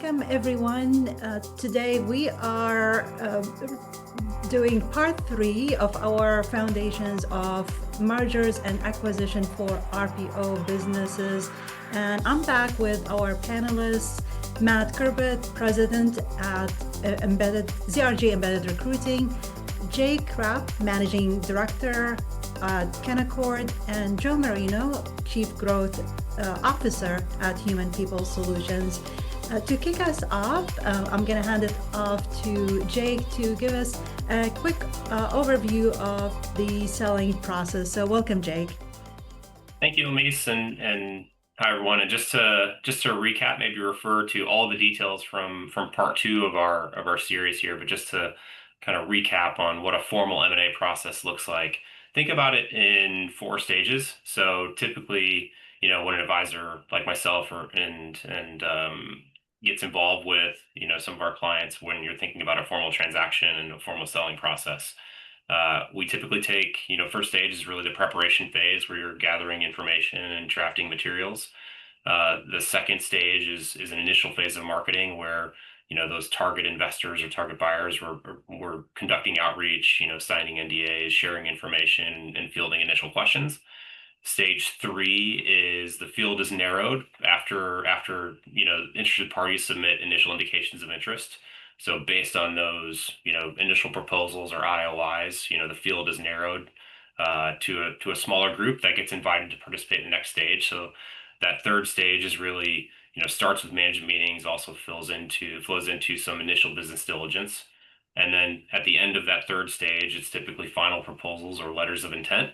Welcome, everyone. Today we are doing part 3 of our foundations of mergers and acquisition for RPO businesses. And I'm back with our panelists, Matt Kerber, President at ZRG Embedded Recruiting, Jake Rapp, Managing Director at Canaccord, and Joe Marino, Chief Growth Officer at Human People Solutions. To kick us off, I'm going to hand it off to Jake to give us a quick overview of the selling process. So welcome, Jake. Thank you, Elise, and hi everyone. And just to recap, maybe refer to all the details from part 2 of our series here, but just to kind of recap on what a formal M&A process looks like. Think about it in 4 stages. So typically, when an advisor like myself gets involved with, some of our clients, when you're thinking about a formal transaction and a formal selling process, we typically take, first stage is really the preparation phase where you're gathering information and drafting materials. The second stage is an initial phase of marketing where, those target investors or target buyers were conducting outreach, signing NDAs, sharing information, and fielding initial questions. Stage 3 is the field is narrowed after interested parties submit initial indications of interest. So based on those initial proposals or IOIs, the field is narrowed to a smaller group that gets invited to participate in the next stage. So that third stage is really starts with management meetings, also flows into some initial business diligence, and then at the end of that third stage, it's typically final proposals or letters of intent.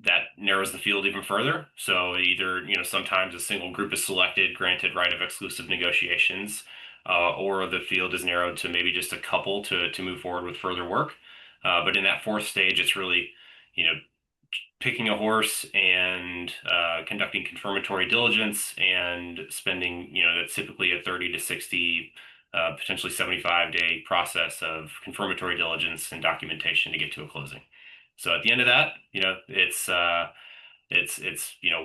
That narrows the field even further. So either, sometimes a single group is selected, granted right of exclusive negotiations, or the field is narrowed to maybe just a couple to move forward with further work. But in that fourth stage, it's really, picking a horse and conducting confirmatory diligence and spending, that's typically a 30 to 60, potentially 75-day process of confirmatory diligence and documentation to get to a closing. So at the end of that, it's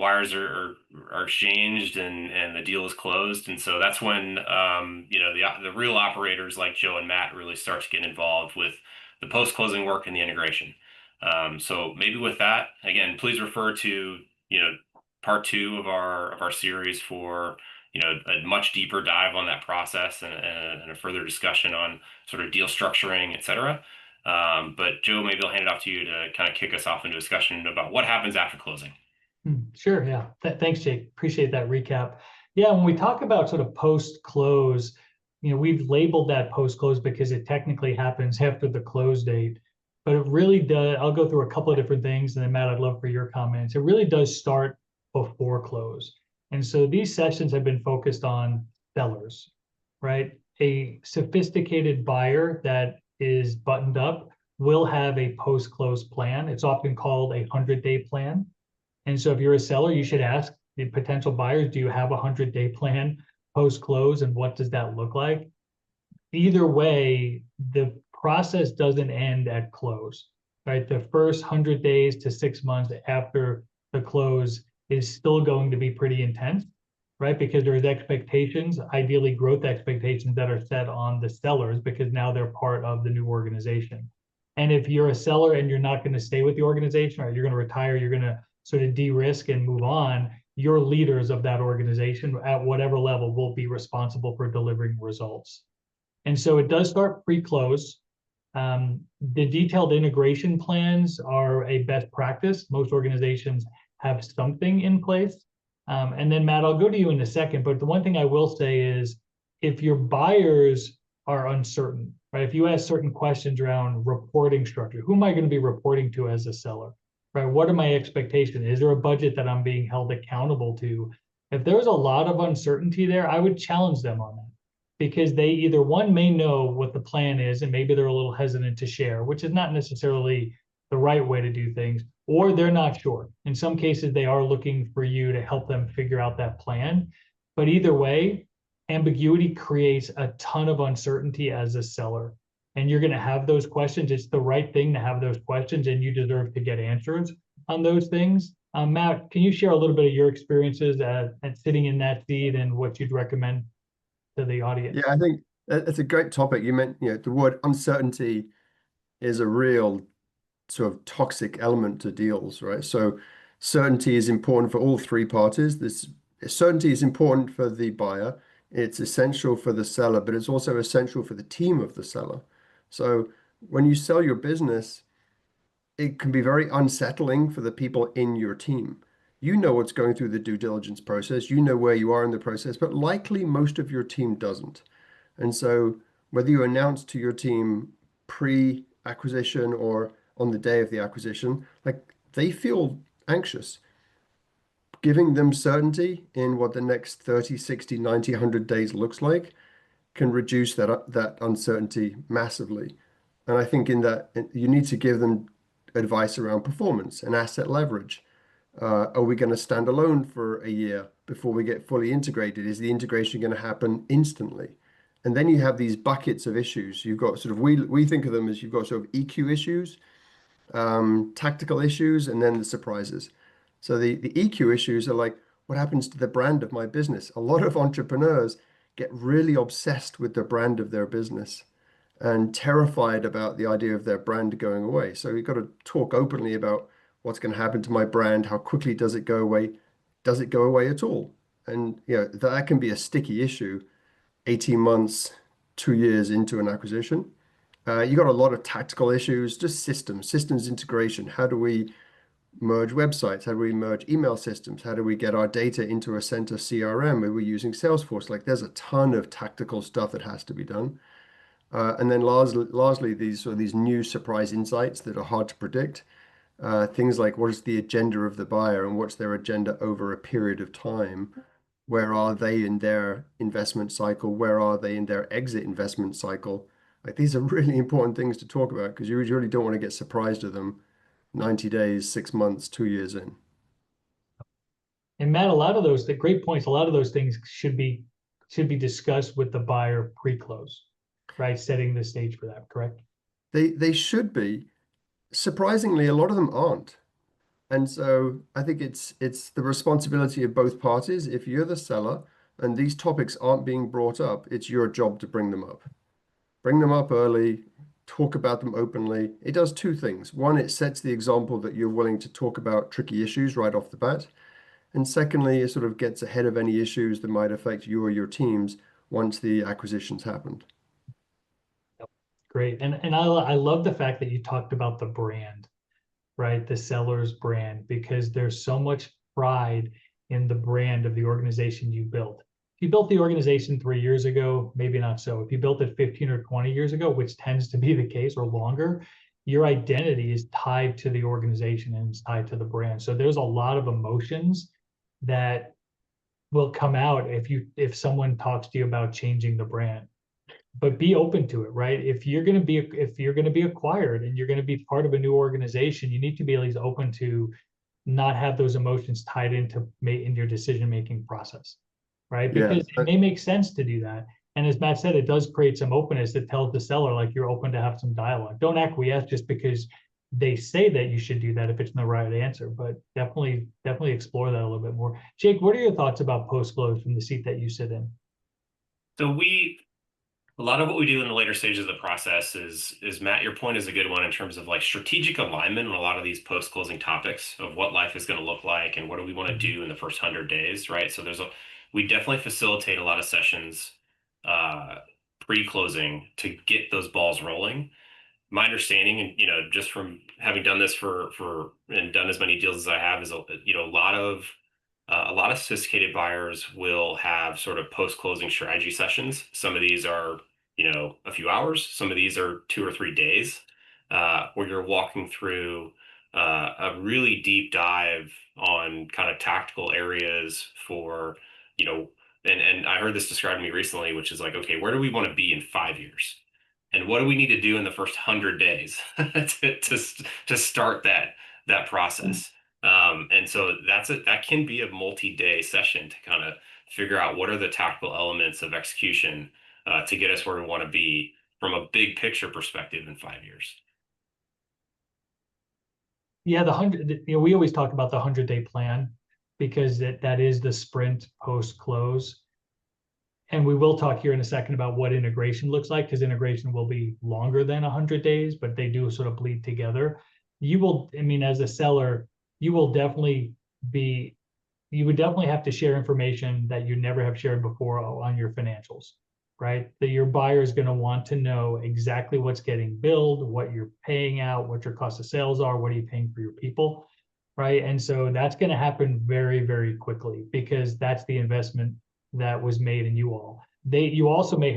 wires are exchanged and the deal is closed. And so that's when, the real operators like Joe and Matt really start to get involved with the post-closing work and the integration. So maybe with that, again, please refer to, part 2 of our series for, a much deeper dive on that process and a further discussion on sort of deal structuring, et cetera. But Joe, maybe I'll hand it off to you to kind of kick us off into a discussion about what happens after closing. Sure, yeah. Thanks, Jake. Appreciate that recap. Yeah, when we talk about sort of post-close, we've labeled that post-close because it technically happens after the close date. But it really does, I'll go through a couple of different things, and then Matt, I'd love for your comments. It really does start before close. And so these sessions have been focused on sellers, right? A sophisticated buyer that is buttoned up will have a post-close plan. It's often called a 100-day plan. And so if you're a seller, you should ask the potential buyers, do you have a 100-day plan post-close, and what does that look like? Either way, the process doesn't end at close, right? The first 100 days to 6 months after the close is still going to be pretty intense, right? Because there's expectations, ideally growth expectations that are set on the sellers because now they're part of the new organization. And if you're a seller and you're not going to stay with the organization, or you're going to retire, you're going to sort of de-risk and move on, your leaders of that organization at whatever level will be responsible for delivering results. And so it does start pre-close. The detailed integration plans are a best practice. Most organizations have something in place. And then Matt, I'll go to you in a second, but the one thing I will say is if your buyers are uncertain, right? If you ask certain questions around reporting structure, who am I going to be reporting to as a seller, right? What are my expectations? Is there a budget that I'm being held accountable to? If there's a lot of uncertainty there, I would challenge them on that because they either one may know what the plan is and maybe they're a little hesitant to share, which is not necessarily the right way to do things, or they're not sure. In some cases, they are looking for you to help them figure out that plan. But either way, ambiguity creates a ton of uncertainty as a seller. And you're going to have those questions. It's the right thing to have those questions, and you deserve to get answers on those things. Matt, can you share a little bit of your experiences at sitting in that seat and what you'd recommend to the audience? Yeah, I think it's a great topic. You meant, the word uncertainty is a real sort of toxic element to deals, right? So certainty is important for all three parties. This certainty is important for the buyer. It's essential for the seller, but it's also essential for the team of the seller. So when you sell your business, it can be very unsettling for the people in your team. You know what's going through the due diligence process, you know where you are in the process, but likely most of your team doesn't. And so whether you announce to your team pre-acquisition or on the day of the acquisition, like they feel anxious. Giving them certainty in what the next 30, 60, 90, 100 days looks like can reduce that uncertainty massively. And I think in that you need to give them advice around performance and asset leverage. Are we going to stand alone for a year before we get fully integrated? Is the integration going to happen instantly? And then you have these buckets of issues. You've got sort of, we think of them as you've got sort of EQ issues, tactical issues, and then the surprises. So the EQ issues are like, what happens to the brand of my business? A lot of entrepreneurs get really obsessed with the brand of their business and terrified about the idea of their brand going away. So you've got to talk openly about what's going to happen to my brand, how quickly does it go away? Does it go away at all? And that can be a sticky issue 18 months, 2 years into an acquisition. You got a lot of tactical issues, just systems integration. How do we merge websites? How do we merge email systems? How do we get our data into a center CRM? Are we using Salesforce? Like there's a ton of tactical stuff that has to be done. And then largely these new surprise insights that are hard to predict. Things like what is the agenda of the buyer and what's their agenda over a period of time? Where are they in their investment cycle? Where are they in their exit investment cycle? Like these are really important things to talk about because you really don't want to get surprised at them 90 days, 6 months, 2 years in. And Matt, a lot of those, the great points, a lot of those things should be discussed with the buyer pre-close, right? Setting the stage for that, correct? They should be. Surprisingly, a lot of them aren't. And so I think it's the responsibility of both parties. If you're the seller and these topics aren't being brought up, it's your job to bring them up. Bring them up early, talk about them openly. It does two things. One, it sets the example that you're willing to talk about tricky issues right off the bat. And secondly, it sort of gets ahead of any issues that might affect you or your teams once the acquisitions happened. Great. And I love the fact that you talked about the brand, right? The seller's brand, because there's so much pride in the brand of the organization you built. If you built the organization 3 years ago, maybe not so. If you built it 15 or 20 years ago, which tends to be the case or longer, your identity is tied to the organization and it's tied to the brand. So there's a lot of emotions that will come out if someone talks to you about changing the brand. But be open to it, right? If you're going to be acquired and you're going to be part of a new organization, you need to be at least open to not have those emotions tied into in your decision-making process, right? Because it may make sense to do that. And as Matt said, it does create some openness that tells the seller, like, you're open to have some dialogue. Don't acquiesce just because they say that you should do that if it's the right answer, but definitely explore that a little bit more. Jake, what are your thoughts about post-close from the seat that you sit in? So a lot of what we do in the later stages of the process is Matt, your point is a good one in terms of like strategic alignment on a lot of these post-closing topics of what life is going to look like and what do we want to do in the first 100 days, right? So we definitely facilitate a lot of sessions pre-closing to get those balls rolling. My understanding, and just from having done this and done as many deals as I have, is a lot of sophisticated buyers will have sort of post-closing strategy sessions. Some of these are, a few hours. Some of these are 2 or 3 days, where you're walking through a really deep dive on kind of tactical areas for, and I heard this described to me recently, which is like, okay, where do we want to be in 5 years? And what do we need to do in the first 100 days to start that process? And so that can be a multi-day session to kind of figure out what are the tactical elements of execution to get us where we want to be from a big picture perspective in 5 years. Yeah, we always talk about the 100-day plan because that is the sprint post-close. And we will talk here in a second about what integration looks like, because integration will be longer than 100 days, but they do sort of bleed together. As a seller, you would definitely have to share information that you never have shared before on your financials, right? That your buyer is going to want to know exactly what's getting billed, what you're paying out, what your cost of sales are, what are you paying for your people, right? And so that's going to happen very, very quickly, because that's the investment that was made in you all. You also may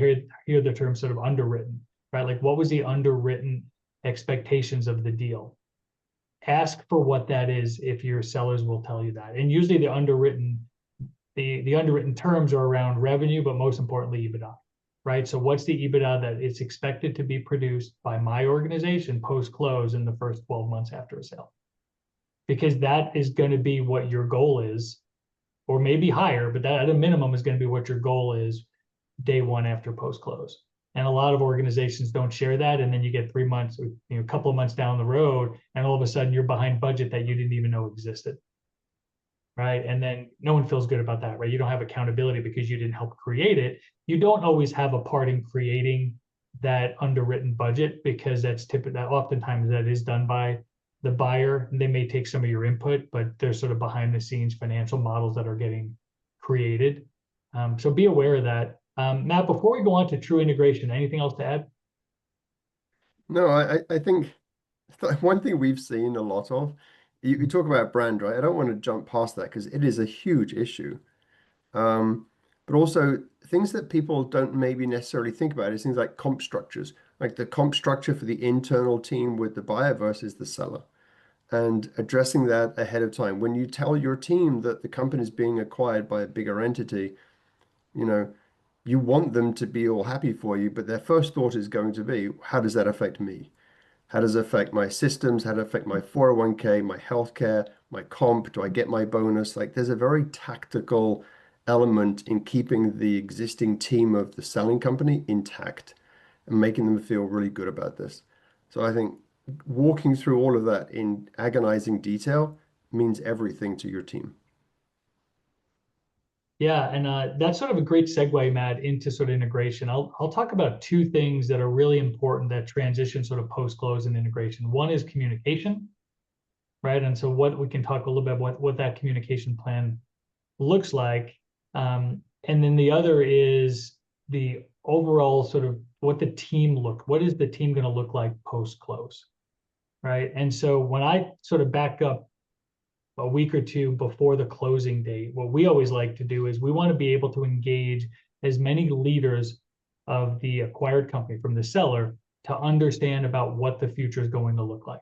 hear the term sort of underwritten, right? Like, what was the underwritten expectations of the deal? Ask for what that is if your sellers will tell you that. And usually the underwritten terms are around revenue, but most importantly, EBITDA, right? So what's the EBITDA that is expected to be produced by my organization post-close in the first 12 months after a sale? Because that is going to be what your goal is, or maybe higher, but that at a minimum is going to be what your goal is day one after post-close. And a lot of organizations don't share that. And then you get 3 months, a couple of months down the road, and all of a sudden you're behind budget that you didn't even know existed. Right. And then no one feels good about that, right? You don't have accountability because you didn't help create it. You don't always have a part in creating that underwritten budget, because that oftentimes that is done by the buyer. They may take some of your input, but there's sort of behind the scenes financial models that are getting created. So be aware of that. Matt, before we go on to true integration, anything else to add? No, I think one thing we've seen a lot of, you talk about brand, right? I don't want to jump past that because it is a huge issue. But also things that people don't maybe necessarily think about is things like comp structures, like the comp structure for the internal team with the buyer versus the seller, and addressing that ahead of time. When you tell your team that the company is being acquired by a bigger entity, you want them to be all happy for you, but their first thought is going to be, how does that affect me? How does it affect my systems? How does it affect my 401k, my healthcare, my comp? Do I get my bonus? Like, there's a very tactical element in keeping the existing team of the selling company intact and making them feel really good about this. So I think walking through all of that in agonizing detail means everything to your team. Yeah, and that's sort of a great segue, Matt, into sort of integration. I'll talk about two things that are really important that transition sort of post-close and integration. One is communication, right? And so what we can talk a little bit about what that communication plan looks like. And then the other is the overall sort of what is the team going to look like post-close, right? And so when I sort of back up a week or two before the closing date, what we always like to do is we want to be able to engage as many leaders of the acquired company from the seller to understand about what the future is going to look like.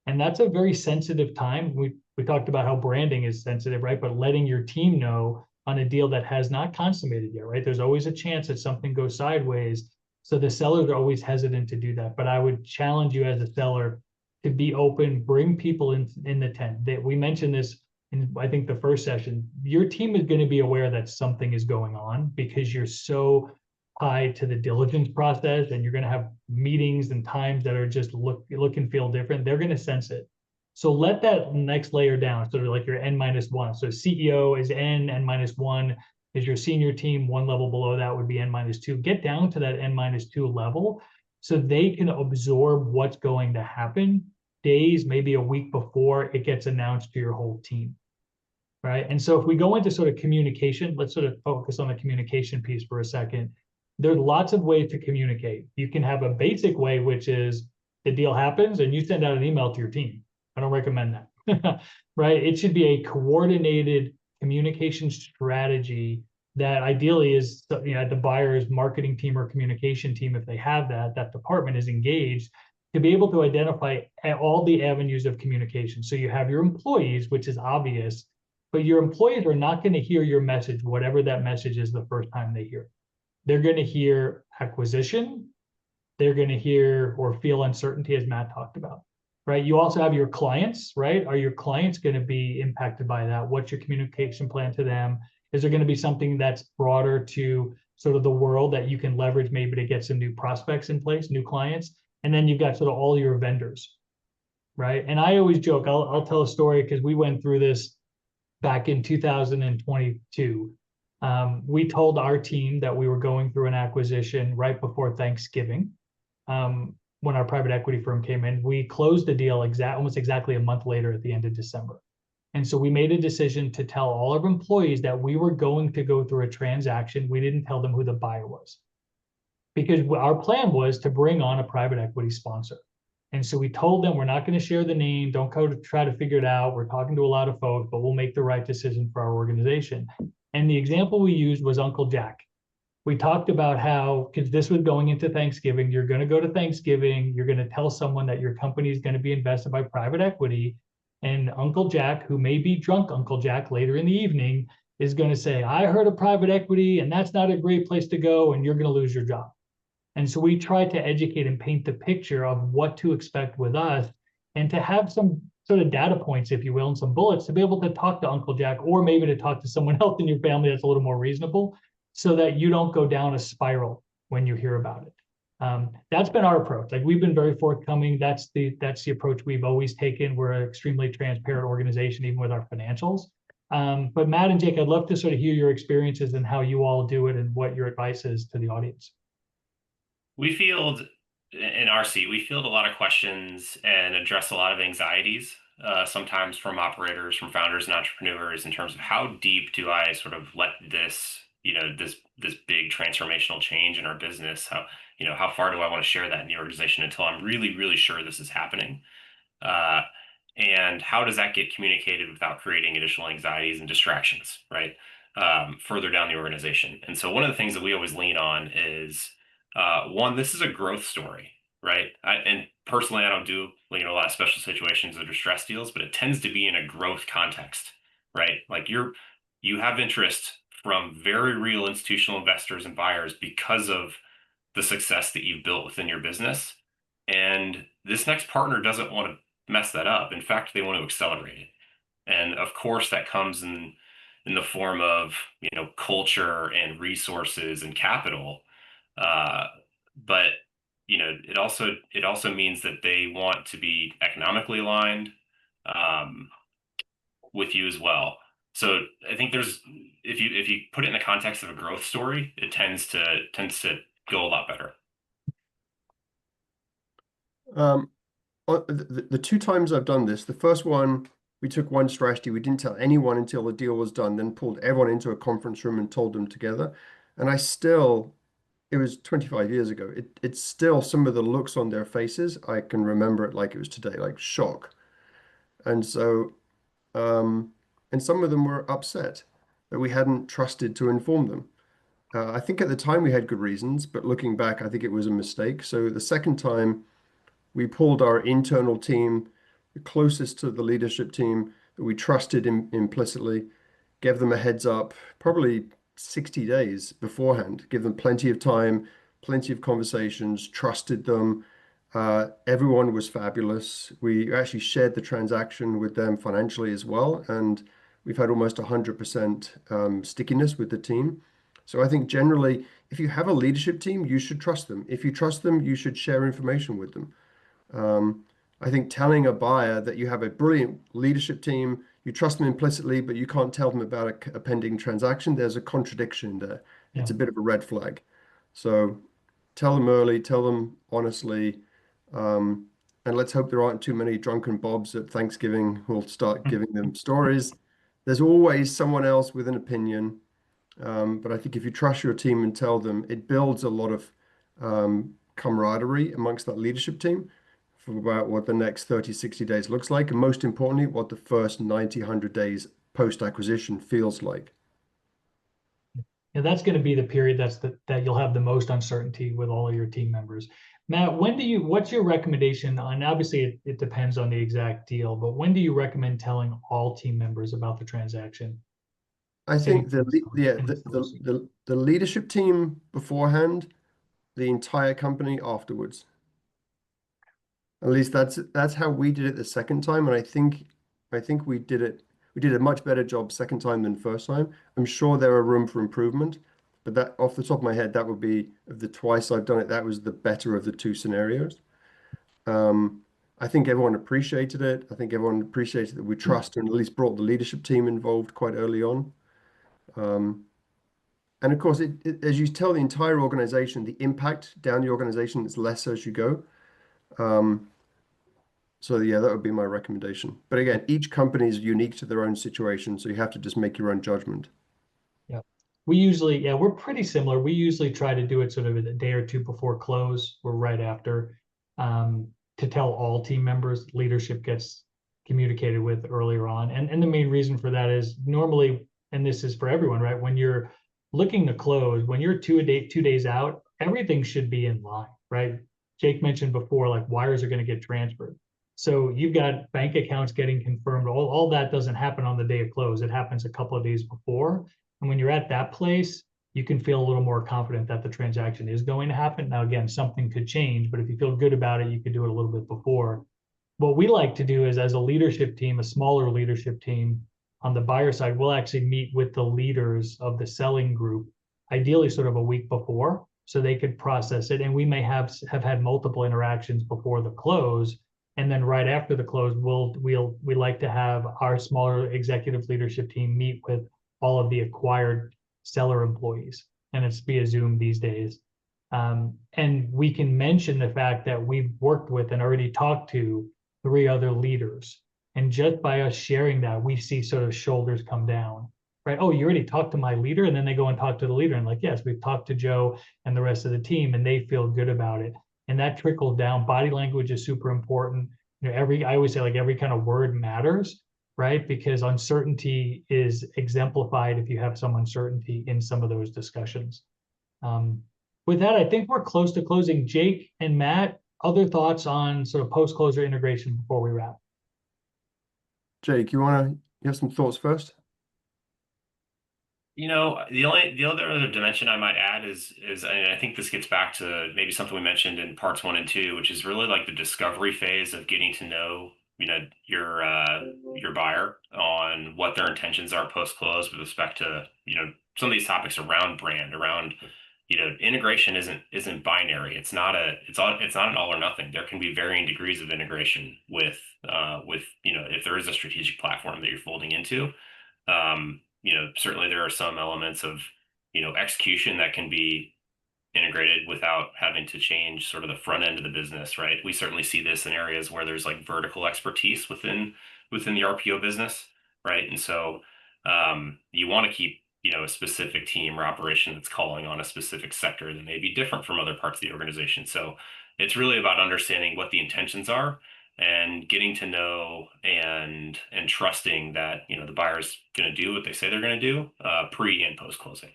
And that's a very sensitive time. We talked about how branding is sensitive, right? But letting your team know on a deal that has not consummated yet, right? There's always a chance that something goes sideways. So the sellers are always hesitant to do that. But I would challenge you as a seller to be open, bring people in the tent. We mentioned this in, I think, the first session. Your team is going to be aware that something is going on because you're so tied to the diligence process, and you're going to have meetings and times that are just look and feel different. They're going to sense it. So let that next layer down, sort of like your N-1. So CEO is N-1 is your senior team. One level below that would be N-2. Get down to that N-2 level so they can absorb what's going to happen days, maybe a week before it gets announced to your whole team, right? And so if we go into sort of communication, let's sort of focus on the communication piece for a second. There's lots of ways to communicate. You can have a basic way, which is the deal happens and you send out an email to your team. I don't recommend that, right? It should be a coordinated communication strategy that ideally is, the buyer's marketing team or communication team, if they have that department is engaged to be able to identify all the avenues of communication. So you have your employees, which is obvious, but your employees are not going to hear your message, whatever that message is, the first time they hear it. They're going to hear acquisition. They're going to hear or feel uncertainty, as Matt talked about, right? You also have your clients, right? Are your clients going to be impacted by that? What's your communication plan to them? Is there going to be something that's broader to sort of the world that you can leverage maybe to get some new prospects in place, new clients? And then you've got sort of all your vendors, right? And I always joke, I'll tell a story because we went through this back in 2022. We told our team that we were going through an acquisition right before Thanksgiving. When our private equity firm came in, we closed the deal almost exactly a month later at the end of December. And so we made a decision to tell all of our employees that we were going to go through a transaction. We didn't tell them who the buyer was because our plan was to bring on a private equity sponsor. And so we told them, we're not going to share the name. Don't go to try to figure it out. We're talking to a lot of folks, but we'll make the right decision for our organization. And the example we used was Uncle Jack. We talked about how, because this was going into Thanksgiving, you're going to go to Thanksgiving, you're going to tell someone that your company is going to be invested by private equity. And Uncle Jack, who may be drunk Uncle Jack later in the evening, is going to say, I heard of private equity and that's not a great place to go and you're going to lose your job. And so we try to educate and paint the picture of what to expect with us and to have some sort of data points, if you will, and some bullets to be able to talk to Uncle Jack or maybe to talk to someone else in your family that's a little more reasonable so that you don't go down a spiral when you hear about it. That's been our approach. Like we've been very forthcoming. That's the approach we've always taken. We're an extremely transparent organization, even with our financials. But Matt and Jake, I'd love to sort of hear your experiences and how you all do it and what your advice is to the audience. We field in our seat, we field a lot of questions and address a lot of anxieties, sometimes from operators, from founders and entrepreneurs in terms of how deep do I sort of let this, this big transformational change in our business, how far do I want to share that in the organization until I'm really, really sure this is happening? And how does that get communicated without creating additional anxieties and distractions, right? Further down the organization. And so one of the things that we always lean on is, one, this is a growth story, right? And personally, I don't do a lot of special situations or distress deals, but it tends to be in a growth context, right? Like you have interest from very real institutional investors and buyers because of the success that you've built within your business. And this next partner doesn't want to mess that up. In fact, they want to accelerate it. And of course, that comes in the form of culture and resources and capital. But it also means that they want to be economically aligned with you as well. So I think if you put it in the context of a growth story, it tends to go a lot better. The two times I've done this, the first one, we took one strategy. We didn't tell anyone until the deal was done, then pulled everyone into a conference room and told them together. And it was 25 years ago. It's still some of the looks on their faces. I can remember it like it was today, like shock. And so, and some of them were upset that we hadn't trusted to inform them. I think at the time we had good reasons, but looking back, I think it was a mistake. So the second time, we pulled our internal team, the closest to the leadership team that we trusted implicitly, gave them a heads up, probably 60 days beforehand, give them plenty of time, plenty of conversations, trusted them. Everyone was fabulous. We actually shared the transaction with them financially as well, and we've had almost 100% stickiness with the team. So I think generally, if you have a leadership team, you should trust them. If you trust them, you should share information with them. I think telling a buyer that you have a brilliant leadership team, you trust them implicitly, but you can't tell them about a pending transaction, there's a contradiction there. Yeah. It's a bit of a red flag. So tell them early, tell them honestly, and let's hope there aren't too many drunken bobs at Thanksgiving who'll start giving them stories. There's always someone else with an opinion. But I think if you trust your team and tell them, it builds a lot of camaraderie amongst that leadership team for about what the next 30, 60 days looks like. And most importantly, what the first 90, 100 days post-acquisition feels like. And that's going to be the period that you'll have the most uncertainty with all of your team members. Matt, what's your recommendation on, obviously it depends on the exact deal, but when do you recommend telling all team members about the transaction? I think the leadership team beforehand, the entire company afterwards. At least that's how we did it the second time, and I think we did a much better job second time than first time. I'm sure there are room for improvement, but that off the top of my head, that would be, of the twice I've done it, that was the better of the two scenarios. I think everyone appreciated it. I think everyone appreciated that we trust and at least brought the leadership team involved quite early on. And of course, as you tell the entire organization, the impact down the organization is less as you go. So yeah, that would be my recommendation. But again, each company is unique to their own situation, so you have to just make your own judgment. Yeah. We usually, yeah, we're pretty similar. We usually try to do it sort of a day or two before close or right after, to tell all team members. Leadership gets communicated with earlier on. And the main reason for that is normally, and this is for everyone, right? When you're looking to close, when you're 2 days out, everything should be in line, right? Jake mentioned before, like wires are going to get transferred. So you've got bank accounts getting confirmed. All that doesn't happen on the day of close. It happens a couple of days before. And when you're at that place, you can feel a little more confident that the transaction is going to happen. Now, again, something could change, but if you feel good about it, you could do it a little bit before. What we like to do is, as a leadership team, a smaller leadership team on the buyer side, we'll actually meet with the leaders of the selling group, ideally sort of a week before, so they could process it. And we may have had multiple interactions before the close. And then right after the close, we like to have our smaller executive leadership team meet with all of the acquired seller employees, and it's via Zoom these days. And we can mention the fact that we've worked with and already talked to 3 other leaders. And just by us sharing that, we see sort of shoulders come down, right? Oh, you already talked to my leader? And then they go and talk to the leader and like, yes, we've talked to Joe and the rest of the team, and they feel good about it. And that trickles down. Body language is super important. You know, I always say like every kind of word matters, right? Because uncertainty is exemplified if you have some uncertainty in some of those discussions. With that, I think we're close to closing. Jake and Matt, other thoughts on sort of post-closure integration before we wrap? Jake, you have some thoughts first? You know, the other dimension I might add is, and I think this gets back to maybe something we mentioned in parts 1 and 2, which is really like the discovery phase of getting to know, you know, your buyer on what their intentions are post close with respect to, you know, some of these topics around brand, around, you know, integration isn't binary. It's not an all or nothing. There can be varying degrees of integration with you know, if there is a strategic platform that you're folding into. You know, certainly there are some elements of, you know, execution that can be integrated without having to change sort of the front end of the business, right? We certainly see this in areas where there's like vertical expertise within the RPO business, right? And so you want to keep, you know, a specific team or operation that's calling on a specific sector that may be different from other parts of the organization. So it's really about understanding what the intentions are and getting to know and trusting that, you know, the buyer's going to do what they say they're going to do pre and post closing.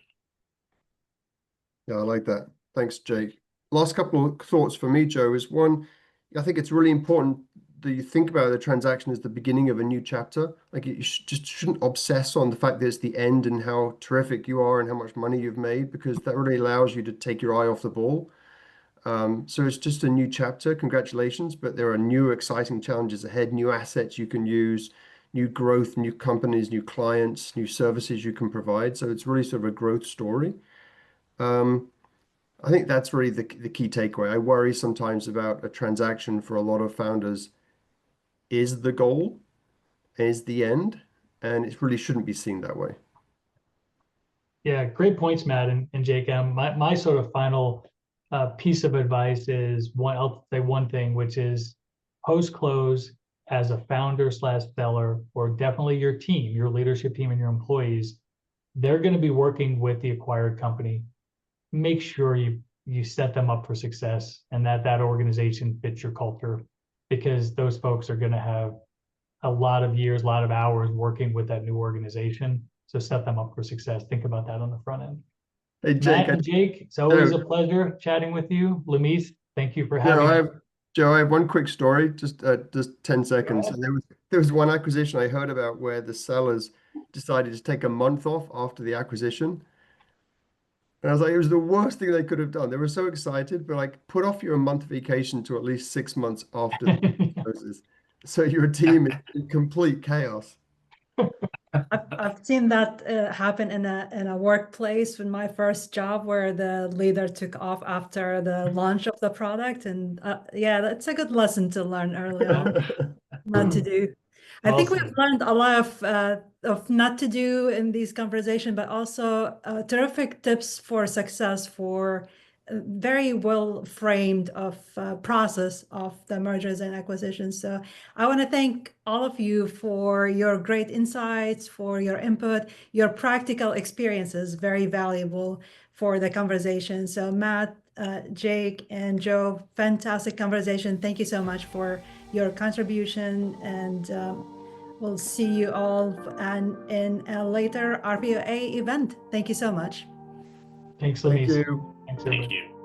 Yeah, I like that. Thanks, Jake. Last couple of thoughts for me, Joe, is one, I think it's really important that you think about the transaction as the beginning of a new chapter. Like you just shouldn't obsess on the fact that it's the end and how terrific you are and how much money you've made, because that really allows you to take your eye off the ball. So it's just a new chapter. Congratulations, but there are new exciting challenges ahead, new assets you can use, new growth, new companies, new clients, new services you can provide. So it's really sort of a growth story. I think that's really the key takeaway. I worry sometimes about a transaction for a lot of founders is the goal, is the end, and it really shouldn't be seen that way. Yeah, great points, Matt and Jake. My sort of final piece of advice is I'll say one thing, which is post-close as a founder / seller, or definitely your team, your leadership team and your employees, they're going to be working with the acquired company. Make sure you set them up for success and that organization fits your culture, because those folks are going to have a lot of years, a lot of hours working with that new organization. So set them up for success. Think about that on the front end. Hey, Jake. Matt and Jake, it's always a pleasure chatting with you. Lamise, thank you for having me. Joe, I have one quick story, just 10 seconds. And there was one acquisition I heard about where the sellers decided to take a month off after the acquisition. And I was like, it was the worst thing they could have done. They were so excited, but like, put off your month vacation to at least 6 months after the closes. So your team is in complete chaos. I've seen that happen in a workplace in my first job where the leader took off after the launch of the product, and yeah, that's a good lesson to learn early on, not to do. I think we've Awesome. learned a lot of not to do in these conversations, but also terrific tips for success for very well framed of process of the mergers and acquisitions. So I want to thank all of you for your great insights, for your input, your practical experiences, very valuable for the conversation. So Matt, Jake, and Joe, fantastic conversation. Thank you so much for your contribution, and we'll see you all in a later RPOA event. Thank you so much. Thanks, Thank Lenise. you. Thanks, Thank everybody. you.